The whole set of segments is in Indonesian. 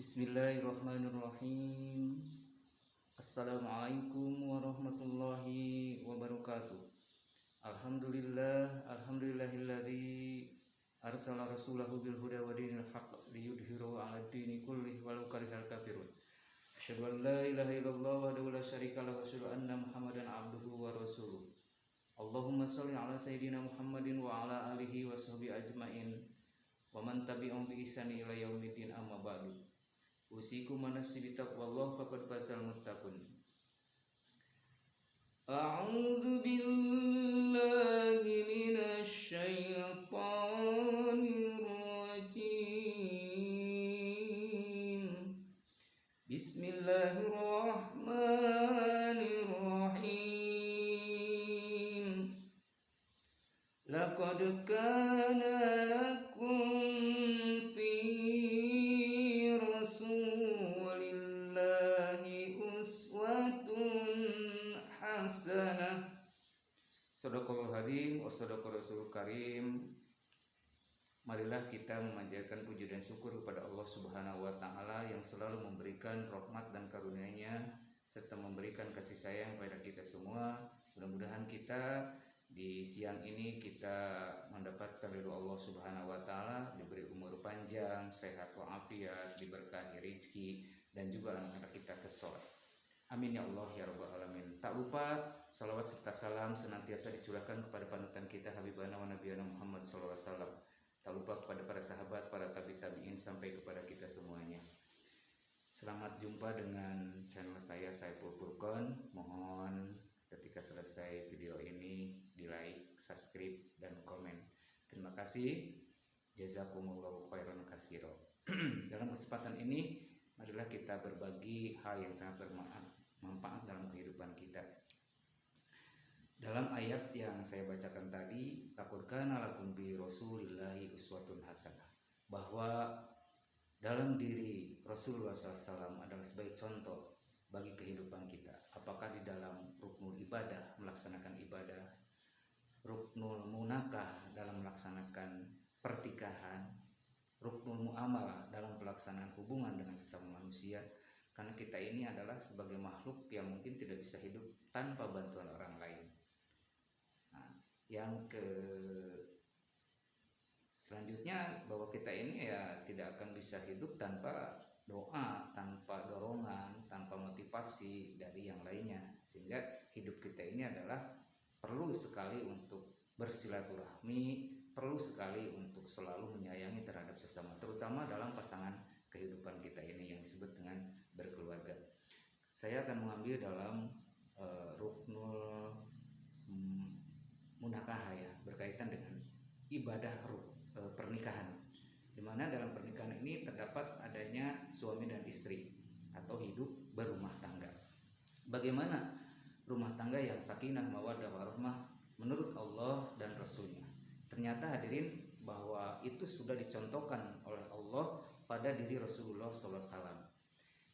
Bismillahirrahmanirrahim. Assalamualaikum warahmatullahi wabarakatuh. Alhamdulillahilladzi arsala rasulahu bil huda wa dinil haqq liyudhhirahu 'ala dini kullih walau karihal kafirun. Asyhadu an la ilaha illallah wahdahu la syarika lahu wa asyhadu anna Muhammadan 'abduhu wa rasuluh. Allahumma shalli 'ala sayyidina Muhammadin wa 'ala alihi wa sahbihi ajmain wa man tabi'ahum bi ihsani ila yaumiddin, amma ba'du. Usikum wa nafsi bitaqwallah faqad fazal muttaqun. A'udzu billahi minasy syaithanir rajim. Bismillahirrahmanirrahim. Laqad kana lakum fi Rasulillahi uswatun hasanah. Shadaqallahul Azim wa shadaqar Rasulul Karim. Marilah kita memanjatkan puji dan syukur kepada Allah Subhanahu wa taala yang selalu memberikan rahmat dan karunia-Nya serta memberikan kasih sayang pada kita semua. Mudah-mudahan kita di siang ini kita mendapatkan ridho Allah Subhanahu wa taala, diberi umur panjang, sehat walafiat, diberkahi rezeki dan juga anak-anak kita kesoleh. Amin ya Allah ya rabbal alamin. Tak lupa salawat serta salam senantiasa dicurahkan kepada panutan kita Habibana wa Nabiyana Muhammad sallallahu alaihi wasallam. Tak lupa kepada para sahabat, para tabi'in sampai kepada kita semuanya. Selamat jumpa dengan channel saya Saiful Furqon. Mohon ketika selesai video ini di like, subscribe, dan komen. Terima kasih. Jazakumullahu khairan katsira. Dalam kesempatan ini marilah kita berbagi hal yang sangat bermanfaat dalam kehidupan kita. Dalam ayat yang saya bacakan tadi, laqad kana lakum bi rasulillahi uswatun hasanah, bahwa dalam diri Rasulullah SAW adalah sebagai contoh bagi kehidupan kita. Apakah di dalam ruknul ibadah, melaksanakan ibadah, ruknul munakah dalam melaksanakan pertikahan, ruknul muamalah dalam pelaksanaan hubungan dengan sesama manusia. Karena kita ini adalah sebagai makhluk yang mungkin tidak bisa hidup tanpa bantuan orang lain. Nah, selanjutnya bahwa kita ini ya tidak akan bisa hidup tanpa doa, tanpa dorongan, tanpa motivasi dari yang lainnya. Sehingga hidup kita ini adalah perlu sekali untuk bersilaturahmi, perlu sekali untuk selalu menyayangi terhadap sesama, terutama dalam pasangan kehidupan kita ini yang disebut dengan berkeluarga. Saya akan mengambil dalam ruknul munakah ya, berkaitan dengan ibadah pernikahan, di mana dalam pernikahan ini terdapat adanya suami dan istri atau hidup berumah tangga. Bagaimana rumah tangga yang sakinah, mawaddah, warahmah menurut Allah dan Rasulnya? Ternyata hadirin bahwa itu sudah dicontohkan oleh Allah pada diri Rasulullah SAW.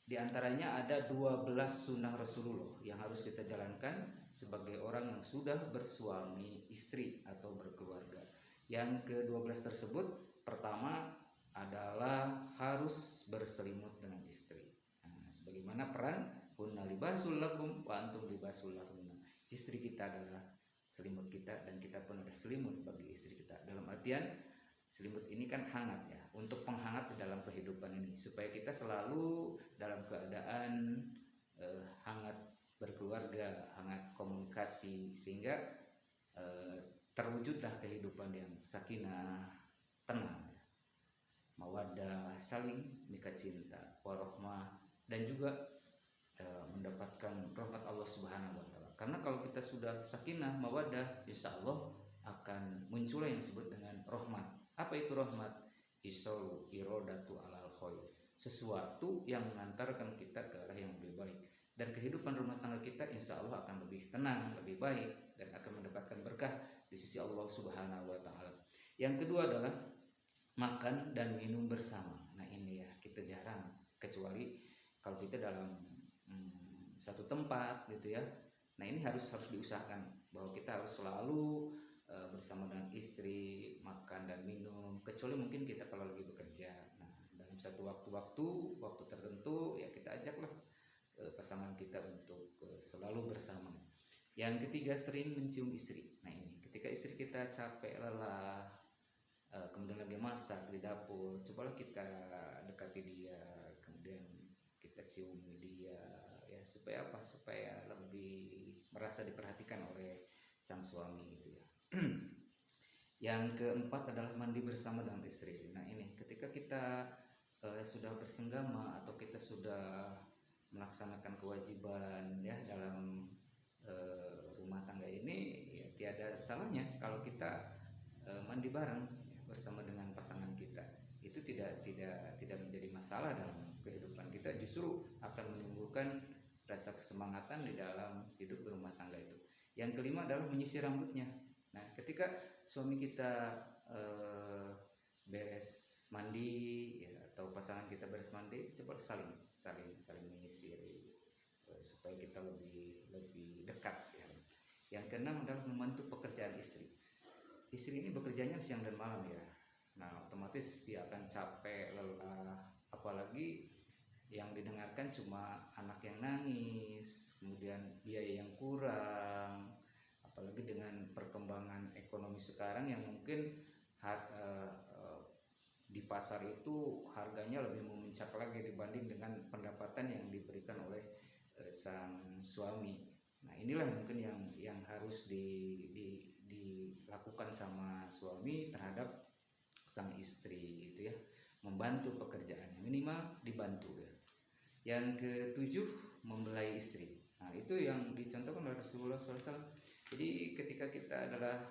Di antaranya ada 12 sunnah Rasulullah yang harus kita jalankan sebagai orang yang sudah bersuami istri atau berkeluarga. Yang ke-12 tersebut, pertama adalah harus berselimut dengan istri. Nah, sebagaimana peran hunna libasul lakum wa antum libasul lahunna. Istri kita adalah selimut kita dan kita pun ada selimut bagi istri kita. Dalam artian selimut ini kan hangat ya, untuk penghangat di dalam kehidupan ini, supaya kita selalu dalam keadaan hangat berkeluarga, hangat komunikasi, sehingga terwujudlah kehidupan yang sakinah, tenang, mawaddah, saling mika cinta, warahmah, dan juga mendapatkan rahmat Allah Subhanahu wa taala. Karena kalau kita sudah sakinah, mawaddah, insya Allah akan muncul yang disebut dengan rahmat. Apa itu rahmat? Isolu irodatu alal khoy, sesuatu yang mengantarkan kita ke arah yang lebih baik, dan kehidupan rumah tangga kita insya Allah akan lebih tenang, lebih baik, dan akan mendapatkan berkah di sisi Allah Subhanahu wa taala. Yang kedua adalah makan dan minum bersama. Nah ini ya kita jarang, kecuali kalau kita dalam satu tempat gitu ya. Nah ini harus diusahakan bahwa kita harus selalu bersama dengan istri, makan dan minum, kecuali mungkin kita kalau lagi bekerja. Nah, dalam satu waktu tertentu ya kita ajaklah pasangan kita untuk selalu bersama. Yang ketiga, sering mencium istri. Nah ini ketika istri kita capek, lelah, kemudian lagi masak di dapur, cobalah kita dekati dia, kemudian kita cium dia, ya supaya apa? Supaya lebih merasa diperhatikan oleh sang suami gitu ya. Yang keempat adalah mandi bersama dengan istri. Nah ini ketika kita sudah bersenggama atau kita sudah melaksanakan kewajiban ya dalam rumah tangga ini, ya tiada salahnya kalau kita mandi bareng ya, bersama dengan pasangan kita. Itu tidak menjadi masalah dalam kehidupan kita, justru akan menimbulkan rasa kesemangatan di dalam hidup berumah tangga itu. Yang kelima adalah menyisir rambutnya. Nah ketika suami kita beres mandi ya, atau pasangan kita beres mandi, coba saling menyisir supaya kita lebih dekat ya. Yang keenam adalah membantu pekerjaan istri. Istri ini bekerjanya siang dan malam ya. Nah otomatis dia akan capek, lelah, apalagi yang didengarkan cuma anak yang nangis, kemudian biaya yang kurang, apalagi dengan perkembangan ekonomi sekarang yang mungkin di pasar itu harganya lebih memuncak lagi dibanding dengan pendapatan yang diberikan oleh sang suami. Nah inilah mungkin yang harus dilakukan sama suami terhadap sang istri gitu ya, membantu pekerjaannya, minimal dibantu ya. Yang ketujuh, membelai istri. Nah itu yang dicontohkan oleh Rasulullah SAW. Jadi ketika kita adalah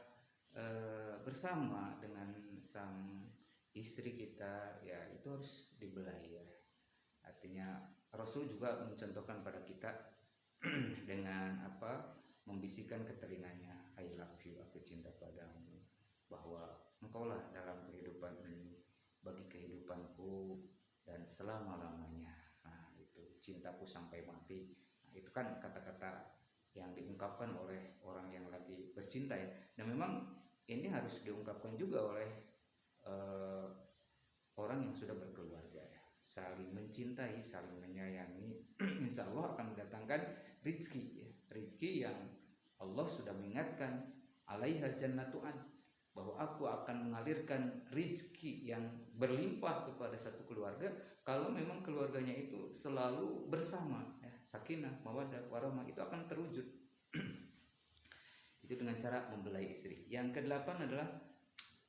bersama dengan sang istri kita ya, itu harus dibelai ya. Artinya Rasul juga mencontohkan pada kita dengan apa, membisikkan ke telinganya, I love you, aku cinta padamu, bahwa engkaulah dalam kehidupan ini, bagi kehidupanku dan selama-lamanya. Nah itu cintaku sampai mati. Nah, itu kan kata-kata yang diungkapkan oleh orang yang lagi bercinta ya. Dan memang ini harus diungkapkan juga oleh orang yang sudah berkeluarga ya. Saling mencintai, saling menyayangi, insya Allah akan mendatangkan rizki ya. Rizki yang Allah sudah mengingatkan, alaiha jannatu'an, bahwa aku akan mengalirkan rizki yang berlimpah kepada satu keluarga kalau memang keluarganya itu selalu bersama ya. Sakinah, mawaddah, warahmah itu akan terwujud. Itu dengan cara membelai istri. Yang kedelapan adalah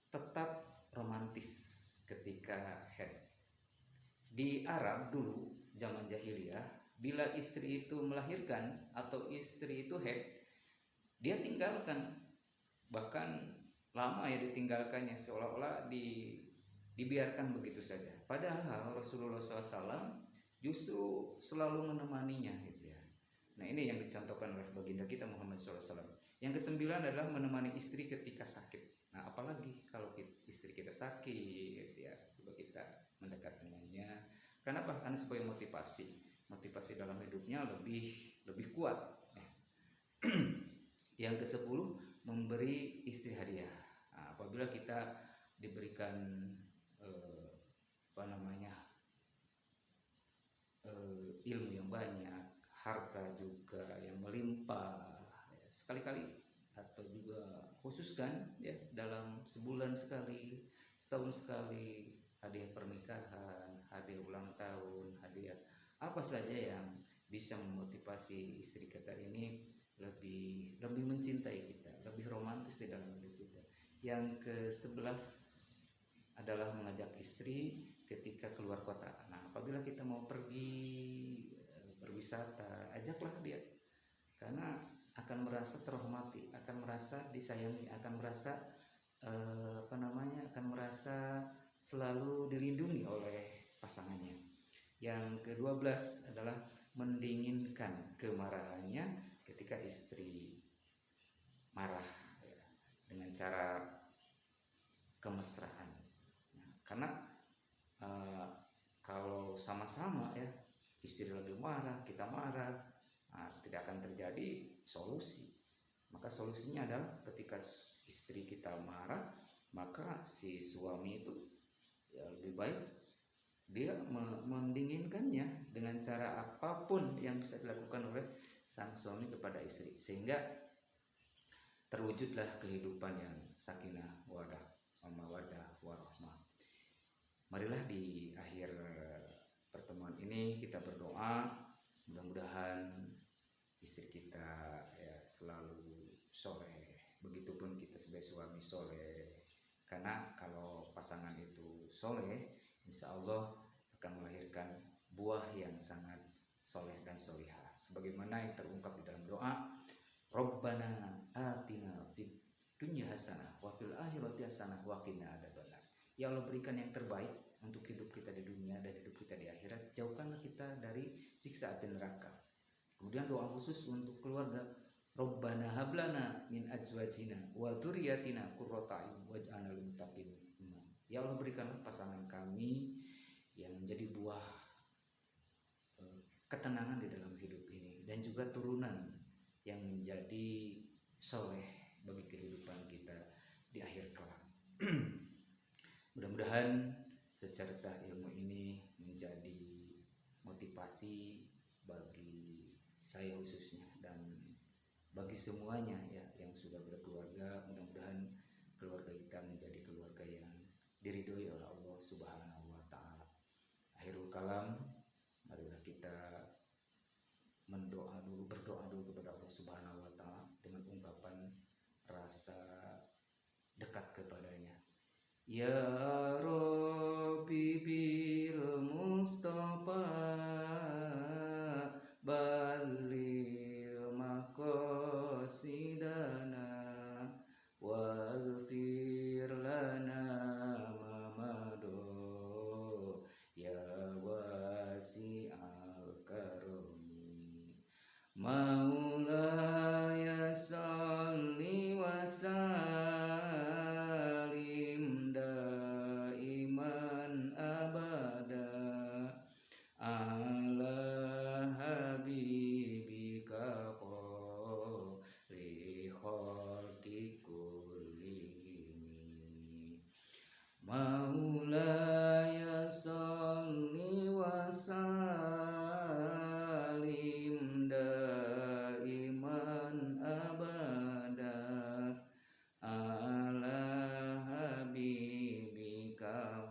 tetap romantis ketika haid. Di Arab dulu zaman jahiliyah, bila istri itu melahirkan atau istri itu haid, dia tinggalkan, bahkan lama ya ditinggalkannya, seolah-olah dibiarkan begitu saja. Padahal Rasulullah SAW justru selalu menemaninya gitu ya. Nah ini yang dicontohkan oleh baginda kita Muhammad SAW. Yang kesembilan adalah menemani istri ketika sakit. Nah apalagi kalau istri kita sakit ya, coba kita mendekat dengannya. Kenapa? Karena sebagai motivasi dalam hidupnya lebih kuat ya. Yang ke-10, memberi istri hadiah. Nah, apabila kita diberikan ilmu yang banyak, harta juga yang melimpah ya, sekali-kali atau juga khususkan ya dalam sebulan sekali, setahun sekali, hadiah pernikahan, hadiah ulang tahun, hadiah apa saja yang bisa memotivasi istri kita ini lebih mencintai kita, lebih romantis di dalam hidup kita. Yang ke-11 adalah mengajak istri ketika keluar kota. Nah, apabila kita mau pergi berwisata, ajaklah dia, karena akan merasa terhormati, akan merasa disayangi, akan merasa akan merasa selalu dilindungi oleh pasangannya. Yang ke-12 adalah mendinginkan kemarahannya ketika istri marah ya, dengan cara kemesraan. Nah, karena kalau sama-sama ya, istri lagi marah, kita marah, nah, tidak akan terjadi solusi. Maka solusinya adalah ketika istri kita marah, maka si suami itu ya lebih baik dia mendinginkannya dengan cara apapun yang bisa dilakukan oleh sang suami kepada istri, sehingga terwujudlah kehidupan yang sakinah mawaddah warahmah. Marilah di akhir pertemuan ini kita berdoa, mudah-mudahan istri kita ya selalu soleh, begitupun kita sebagai suami soleh, karena kalau pasangan itu soleh, insya Allah akan melahirkan buah yang sangat soleh dan solihah, sebagaimana yang terungkap di dalam doa, Rabbana atina fid dunya hasanah wa fil akhirati hasanah wa qina adzabannar. Ya Allah, berikan yang terbaik untuk hidup kita di dunia dan hidup kita di akhirat, jauhkanlah kita dari siksa api neraka. Kemudian doa khusus untuk keluarga, Rabbana hablana min azwajina wa dzurriyyatina qurrata a'yun waj'alna lil muttaqina imama. Ya Allah, berikanlah pasangan kami yang menjadi buah ketenangan di dalam hidup ini, dan juga turunan yang menjadi soleh bagi kehidupan kita di akhir kelak. Mudah-mudahan secercah ilmu ini menjadi motivasi bagi saya khususnya dan bagi semuanya ya yang sudah berkeluarga. Mudah-mudahan keluarga kita menjadi keluarga yang diridhoi oleh Allah Subhanahu wa taala. Akhirul kalam, marilah kita berdoa dulu kepada Allah Subhanahu wa taala dengan ungkapan rasa dekat kepadanya. Ya Rabbi bil Mustafa balil maqasidana waghfir lana ma mado ya wasi'al karami. Maulaya salli wa salim daiman abada ala habibika li khalqi kullihim. Maulaya salli wa salim daiman abada ala habibika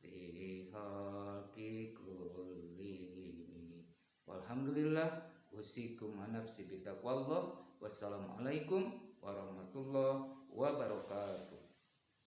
li khalqi kullihim. Walhamdulillah, usikum anafsi bitaqwallah. Wassalamualaikum warahmatullahi wabarakatuh.